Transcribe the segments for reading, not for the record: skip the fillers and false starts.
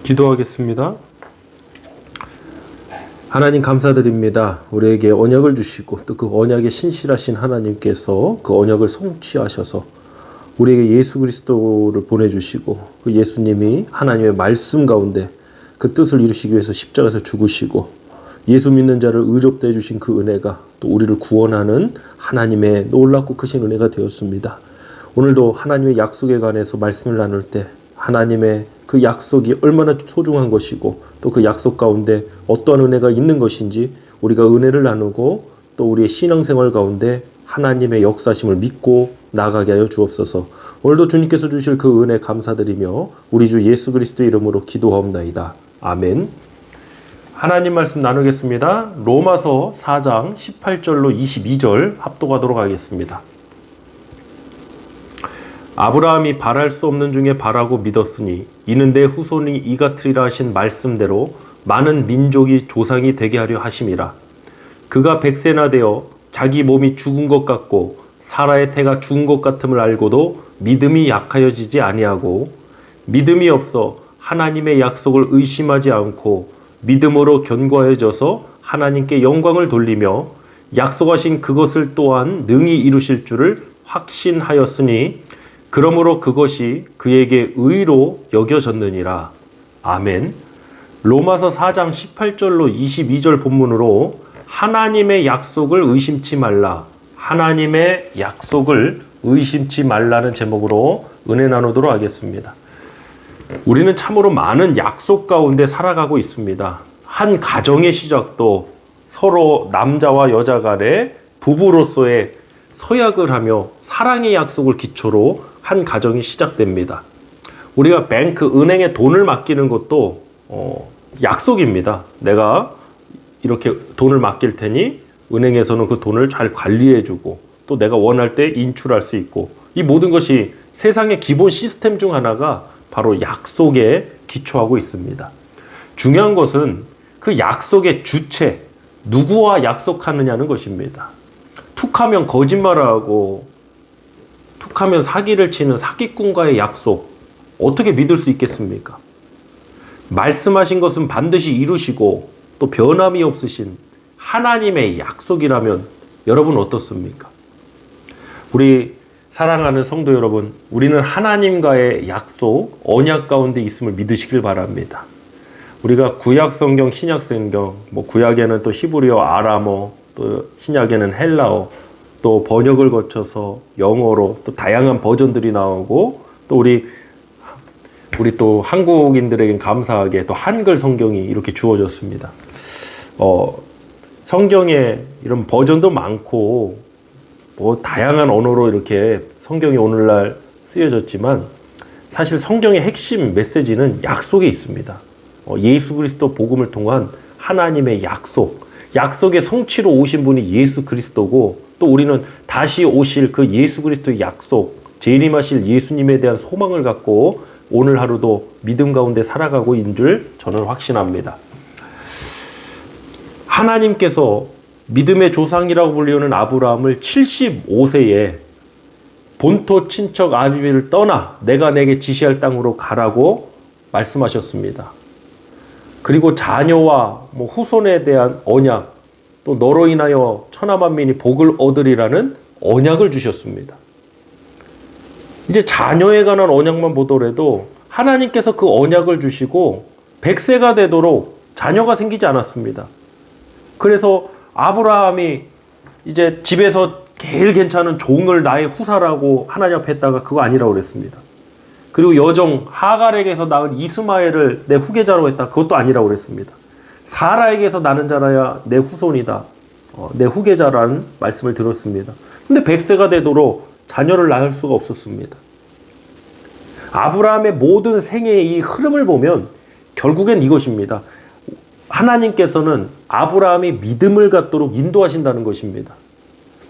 기도하겠습니다. 하나님 감사드립니다. 우리에게 언약을 주시고 또 그 언약에 신실하신 하나님께서 그 언약을 성취하셔서 우리에게 예수 그리스도를 보내주시고 그 예수님이 하나님의 말씀 가운데 그 뜻을 이루시기 위해서 십자가에서 죽으시고 예수 믿는 자를 의롭다 해주신 그 은혜가 또 우리를 구원하는 하나님의 놀랍고 크신 은혜가 되었습니다. 오늘도 하나님의 약속에 관해서 말씀을 나눌 때 하나님의 그 약속이 얼마나 소중한 것이고 또 그 약속 가운데 어떠한 은혜가 있는 것인지 우리가 은혜를 나누고 또 우리의 신앙생활 가운데 하나님의 역사심을 믿고 나아가게 하여 주옵소서. 오늘도 주님께서 주실 그 은혜 감사드리며 우리 주 예수 그리스도의 이름으로 기도하옵나이다. 아멘. 하나님 말씀 나누겠습니다. 로마서 4장 18절로 22절 합독하도록 하겠습니다. 아브라함이 바랄 수 없는 중에 바라고 믿었으니 이는 내 후손이 이같으리라 하신 말씀대로 많은 민족이 조상이 되게 하려 하심이라. 그가 100세나 되어 자기 몸이 죽은 것 같고 사라의 태가 죽은 것 같음을 알고도 믿음이 약하여지지 아니하고 믿음이 없어 하나님의 약속을 의심하지 않고 믿음으로 견고하여져서 하나님께 영광을 돌리며 약속하신 그것을 또한 능히 이루실 줄을 확신하였으니 그러므로 그것이 그에게 의로 여겨졌느니라. 아멘. 로마서 4장 18절로 22절 본문으로 하나님의 약속을 의심치 말라. 하나님의 약속을 의심치 말라는 제목으로 은혜 나누도록 하겠습니다. 우리는 참으로 많은 약속 가운데 살아가고 있습니다. 한 가정의 시작도 서로 남자와 여자 간의 부부로서의 서약을 하며 사랑의 약속을 기초로 한 가정이 시작됩니다. 우리가 은행에 돈을 맡기는 것도 약속입니다. 내가 이렇게 돈을 맡길 테니 은행에서는 그 돈을 잘 관리해주고 또 내가 원할 때 인출할 수 있고 이 모든 것이 세상의 기본 시스템 중 하나가 바로 약속에 기초하고 있습니다. 중요한 것은 그 약속의 주체, 누구와 약속하느냐는 것입니다. 툭하면 거짓말을 하고 툭하면 사기를 치는 사기꾼과의 약속 어떻게 믿을 수 있겠습니까? 말씀하신 것은 반드시 이루시고 또 변함이 없으신 하나님의 약속이라면 여러분 어떻습니까? 우리 사랑하는 성도 여러분, 우리는 하나님과의 약속, 언약 가운데 있음을 믿으시길 바랍니다. 우리가 구약 성경, 신약 성경, 구약에는 또 히브리어, 아람어, 또 신약에는 헬라어, 또 번역을 거쳐서 영어로 또 다양한 버전들이 나오고 또 우리 또 한국인들에겐 감사하게 또 한글 성경이 이렇게 주어졌습니다. 성경에 이런 버전도 많고 다양한 언어로 이렇게 성경이 오늘날 쓰여졌지만 사실 성경의 핵심 메시지는 약속에 있습니다. 예수 그리스도 복음을 통한 하나님의 약속의 성취로 오신 분이 예수 그리스도고 또 우리는 다시 오실 그 예수 그리스도의 약속, 재림하실 예수님에 대한 소망을 갖고 오늘 하루도 믿음 가운데 살아가고 있는 줄 저는 확신합니다. 하나님께서 믿음의 조상이라고 불리우는 아브라함을 75세에 본토 친척 아비를 떠나 내가 내게 지시할 땅으로 가라고 말씀하셨습니다. 그리고 자녀와 후손에 대한 언약, 또 너로 인하여 천하만민이 복을 얻으리라는 언약을 주셨습니다. 이제 자녀에 관한 언약만 보더라도 하나님께서 그 언약을 주시고 100세가 되도록 자녀가 생기지 않았습니다. 그래서 아브라함이 이제 집에서 제일 괜찮은 종을 나의 후사라고 하나님 앞에 했다가 그거 아니라고 그랬습니다. 그리고 여종 하갈에게서 낳은 이스마엘을 내 후계자로 했다. 그것도 아니라고 그랬습니다. 사라에게서 나는 자라야 내 후손이다. 내 후계자라는 말씀을 들었습니다. 근데 100세가 되도록 자녀를 낳을 수가 없었습니다. 아브라함의 모든 생애의 이 흐름을 보면 결국엔 이것입니다. 하나님께서는 아브라함이 믿음을 갖도록 인도하신다는 것입니다.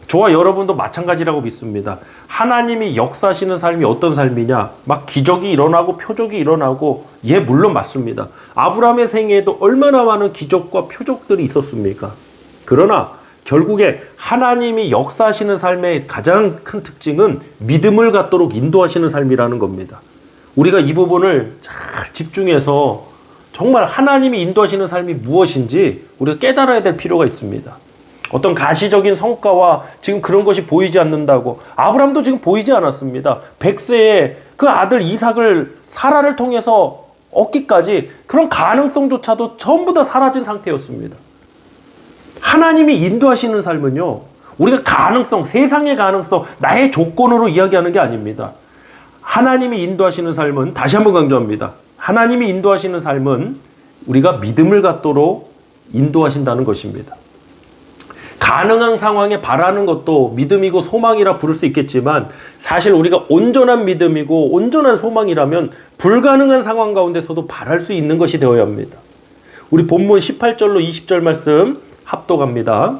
저와 여러분도 마찬가지라고 믿습니다. 하나님이 역사하시는 삶이 어떤 삶이냐? 막 기적이 일어나고 표적이 일어나고 물론 맞습니다. 아브라함의 생애에도 얼마나 많은 기적과 표적들이 있었습니까? 그러나 결국에 하나님이 역사하시는 삶의 가장 큰 특징은 믿음을 갖도록 인도하시는 삶이라는 겁니다. 우리가 이 부분을 잘 집중해서 정말 하나님이 인도하시는 삶이 무엇인지 우리가 깨달아야 될 필요가 있습니다. 어떤 가시적인 성과와 지금 그런 것이 보이지 않는다고, 아브라함도 지금 보이지 않았습니다. 100세에 그 아들 이삭을 사라를 통해서 얻기까지 그런 가능성조차도 전부 다 사라진 상태였습니다. 하나님이 인도하시는 삶은요, 우리가 가능성, 세상의 가능성, 나의 조건으로 이야기하는 게 아닙니다. 하나님이 인도하시는 삶은, 다시 한번 강조합니다, 하나님이 인도하시는 삶은 우리가 믿음을 갖도록 인도하신다는 것입니다. 가능한 상황에 바라는 것도 믿음이고 소망이라 부를 수 있겠지만, 사실 우리가 온전한 믿음이고 온전한 소망이라면 불가능한 상황 가운데서도 바랄 수 있는 것이 되어야 합니다. 우리 본문 18절로 20절 말씀 합독합니다.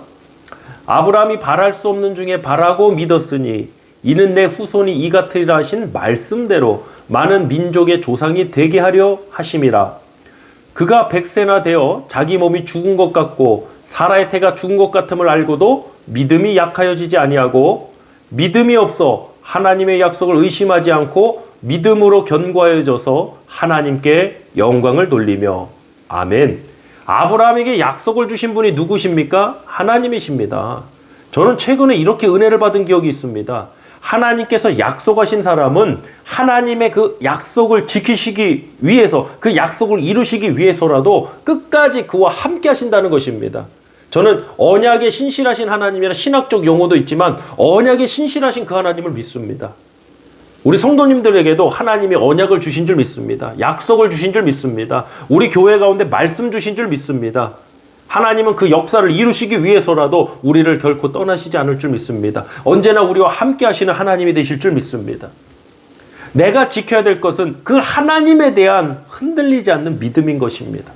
아브라함이 바랄 수 없는 중에 바라고 믿었으니 이는 내 후손이 이 같으리라 하신 말씀대로 많은 민족의 조상이 되게 하려 하심이라. 그가 100세나 되어 자기 몸이 죽은 것 같고 사라의 태가 죽은 것 같음을 알고도 믿음이 약하여지지 아니하고 믿음이 없어 하나님의 약속을 의심하지 않고 믿음으로 견고하여져서 하나님께 영광을 돌리며. 아멘. 아브라함에게 약속을 주신 분이 누구십니까? 하나님이십니다. 저는 최근에 이렇게 은혜를 받은 기억이 있습니다. 하나님께서 약속하신 사람은 하나님의 그 약속을 지키시기 위해서, 그 약속을 이루시기 위해서라도 끝까지 그와 함께 하신다는 것입니다. 저는 언약에 신실하신 하나님이라 신학적 용어도 있지만 언약에 신실하신 그 하나님을 믿습니다. 우리 성도님들에게도 하나님이 언약을 주신 줄 믿습니다. 약속을 주신 줄 믿습니다. 우리 교회 가운데 말씀 주신 줄 믿습니다. 하나님은 그 역사를 이루시기 위해서라도 우리를 결코 떠나시지 않을 줄 믿습니다. 언제나 우리와 함께 하시는 하나님이 되실 줄 믿습니다. 내가 지켜야 될 것은 그 하나님에 대한 흔들리지 않는 믿음인 것입니다.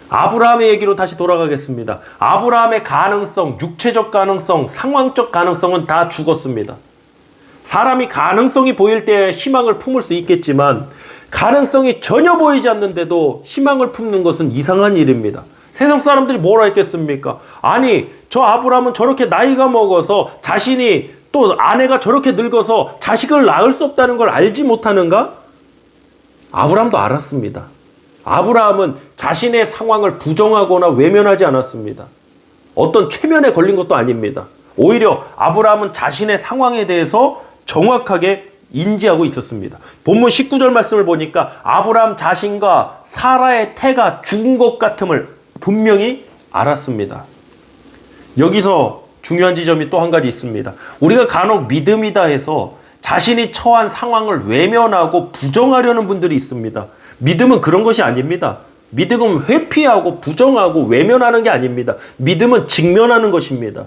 아브라함의 얘기로 다시 돌아가겠습니다. 아브라함의 가능성, 육체적 가능성, 상황적 가능성은 다 죽었습니다. 사람이 가능성이 보일 때 희망을 품을 수 있겠지만 가능성이 전혀 보이지 않는데도 희망을 품는 것은 이상한 일입니다. 세상 사람들이 뭐라 했겠습니까? 아니, 저 아브라함은 저렇게 나이가 먹어서 자신이 또 아내가 저렇게 늙어서 자식을 낳을 수 없다는 걸 알지 못하는가? 아브라함도 알았습니다. 아브라함은 자신의 상황을 부정하거나 외면하지 않았습니다. 어떤 최면에 걸린 것도 아닙니다. 오히려 아브라함은 자신의 상황에 대해서 정확하게 인지하고 있었습니다. 본문 19절 말씀을 보니까 아브라함 자신과 사라의 태가 죽은 것 같음을 분명히 알았습니다. 여기서 중요한 지점이 또 한 가지 있습니다. 우리가 간혹 믿음이다 해서 자신이 처한 상황을 외면하고 부정하려는 분들이 있습니다. 믿음은 그런 것이 아닙니다. 믿음은 회피하고 부정하고 외면하는 게 아닙니다. 믿음은 직면하는 것입니다.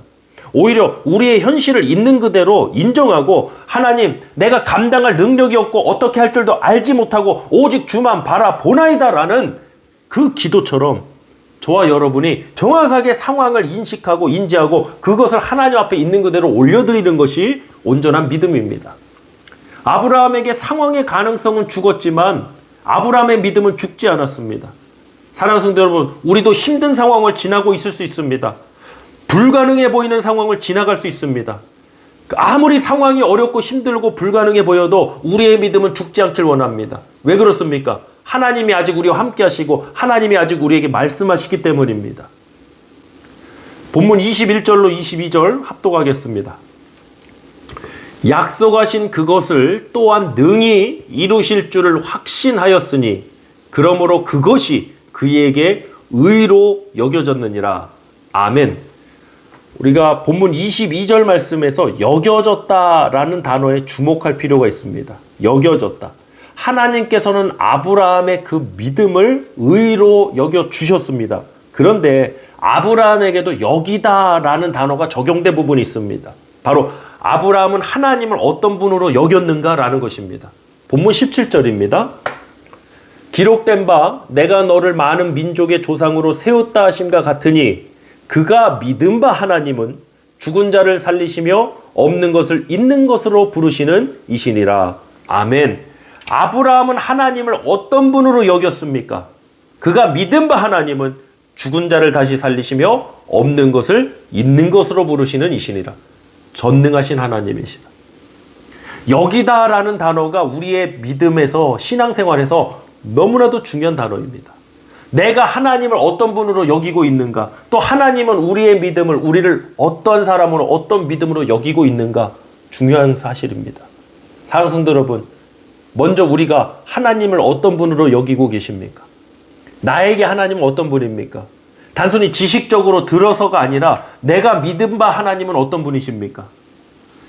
오히려 우리의 현실을 있는 그대로 인정하고, 하나님, 내가 감당할 능력이 없고 어떻게 할 줄도 알지 못하고 오직 주만 바라보나이다 라는 그 기도처럼 저와 여러분이 정확하게 상황을 인식하고 인지하고 그것을 하나님 앞에 있는 그대로 올려드리는 것이 온전한 믿음입니다. 아브라함에게 상황의 가능성은 죽었지만 아브라함의 믿음은 죽지 않았습니다. 사랑하는 성도 여러분, 우리도 힘든 상황을 지나고 있을 수 있습니다. 불가능해 보이는 상황을 지나갈 수 있습니다. 아무리 상황이 어렵고 힘들고 불가능해 보여도 우리의 믿음은 죽지 않길 원합니다. 왜 그렇습니까? 하나님이 아직 우리와 함께 하시고 하나님이 아직 우리에게 말씀하시기 때문입니다. 본문 21절로 22절 합독하겠습니다. 약속하신 그것을 또한 능히 이루실 줄을 확신하였으니 그러므로 그것이 그에게 의로 여겨졌느니라. 아멘. 우리가 본문 22절 말씀에서 여겨졌다라는 단어에 주목할 필요가 있습니다. 여겨졌다. 하나님께서는 아브라함의 그 믿음을 의로 여겨주셨습니다. 그런데 아브라함에게도 여기다라는 단어가 적용된 부분이 있습니다. 바로 아브라함은 하나님을 어떤 분으로 여겼는가라는 것입니다. 본문 17절입니다. 기록된 바 내가 너를 많은 민족의 조상으로 세웠다 하심과 같으니 그가 믿은 바 하나님은 죽은 자를 살리시며 없는 것을 있는 것으로 부르시는 이시니라. 아멘. 아브라함은 하나님을 어떤 분으로 여겼습니까? 그가 믿은 바 하나님은 죽은 자를 다시 살리시며 없는 것을 있는 것으로 부르시는 이시니라. 전능하신 하나님이시다. 여기다라는 단어가 우리의 믿음에서 신앙생활에서 너무나도 중요한 단어입니다. 내가 하나님을 어떤 분으로 여기고 있는가? 또 하나님은 우리의 믿음을, 우리를 어떤 사람으로, 어떤 믿음으로 여기고 있는가? 중요한 사실입니다. 사랑하는 성도 여러분, 먼저 우리가 하나님을 어떤 분으로 여기고 계십니까? 나에게 하나님은 어떤 분입니까? 단순히 지식적으로 들어서가 아니라 내가 믿음 바 하나님은 어떤 분이십니까?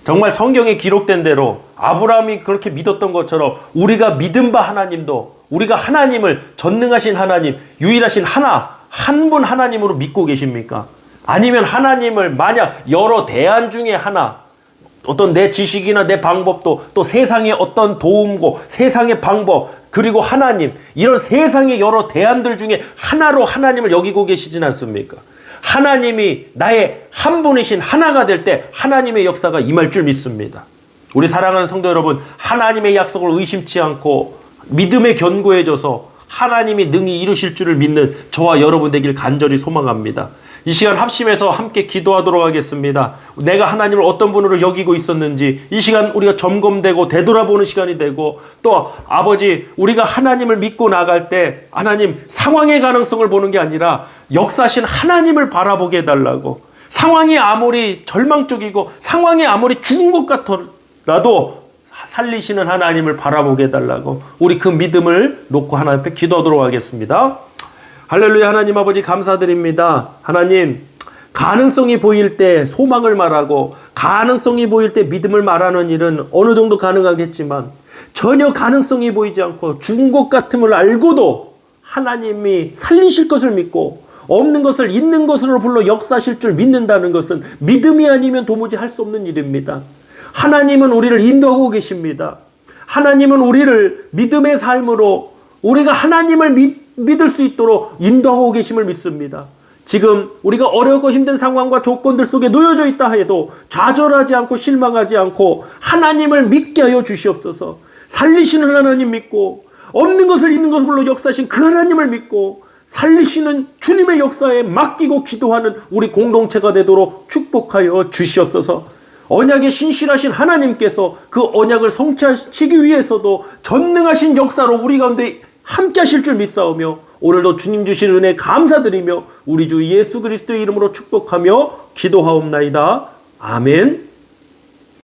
정말 성경에 기록된 대로 아브라함이 그렇게 믿었던 것처럼 우리가 믿음 바 하나님도, 우리가 하나님을, 전능하신 하나님, 유일하신 한 분 하나님으로 믿고 계십니까? 아니면 하나님을 만약 여러 대안 중에 하나, 어떤 내 지식이나 내 방법도, 또 세상의 어떤 도움고, 세상의 방법, 그리고 하나님, 이런 세상의 여러 대안들 중에 하나로 하나님을 여기고 계시진 않습니까? 하나님이 나의 한 분이신 하나가 될 때 하나님의 역사가 임할 줄 믿습니다. 우리 사랑하는 성도 여러분, 하나님의 약속을 의심치 않고 믿음에 견고해져서 하나님이 능히 이루실 줄을 믿는 저와 여러분 되길 간절히 소망합니다. 이 시간 합심해서 함께 기도하도록 하겠습니다. 내가 하나님을 어떤 분으로 여기고 있었는지 이 시간 우리가 점검되고 되돌아보는 시간이 되고, 또 아버지, 우리가 하나님을 믿고 나갈 때 하나님 상황의 가능성을 보는 게 아니라 역사하신 하나님을 바라보게 해달라고, 상황이 아무리 절망적이고 상황이 아무리 죽은 것 같더라도 살리시는 하나님을 바라보게 해달라고, 우리 그 믿음을 놓고 하나님 앞에 기도하도록 하겠습니다. 할렐루야. 하나님 아버지 감사드립니다. 하나님, 가능성이 보일 때 소망을 말하고 가능성이 보일 때 믿음을 말하는 일은 어느 정도 가능하겠지만, 전혀 가능성이 보이지 않고 죽은 것 같음을 알고도 하나님이 살리실 것을 믿고 없는 것을 있는 것으로 불러 역사하실 줄 믿는다는 것은 믿음이 아니면 도무지 할 수 없는 일입니다. 하나님은 우리를 인도하고 계십니다. 하나님은 우리를 믿음의 삶으로 우리가 하나님을 믿을 수 있도록 인도하고 계심을 믿습니다. 지금 우리가 어렵고 힘든 상황과 조건들 속에 놓여져 있다 해도 좌절하지 않고 실망하지 않고 하나님을 믿게 하여 주시옵소서. 살리시는 하나님 믿고 없는 것을 있는 것으로 역사하신 그 하나님을 믿고 살리시는 주님의 역사에 맡기고 기도하는 우리 공동체가 되도록 축복하여 주시옵소서. 언약에 신실하신 하나님께서 그 언약을 성취하시기 위해서도 전능하신 역사로 우리 가운데 함께 하실 줄 믿사오며, 오늘도 주님 주신 은혜 감사드리며 우리 주 예수 그리스도의 이름으로 축복하며 기도하옵나이다. 아멘.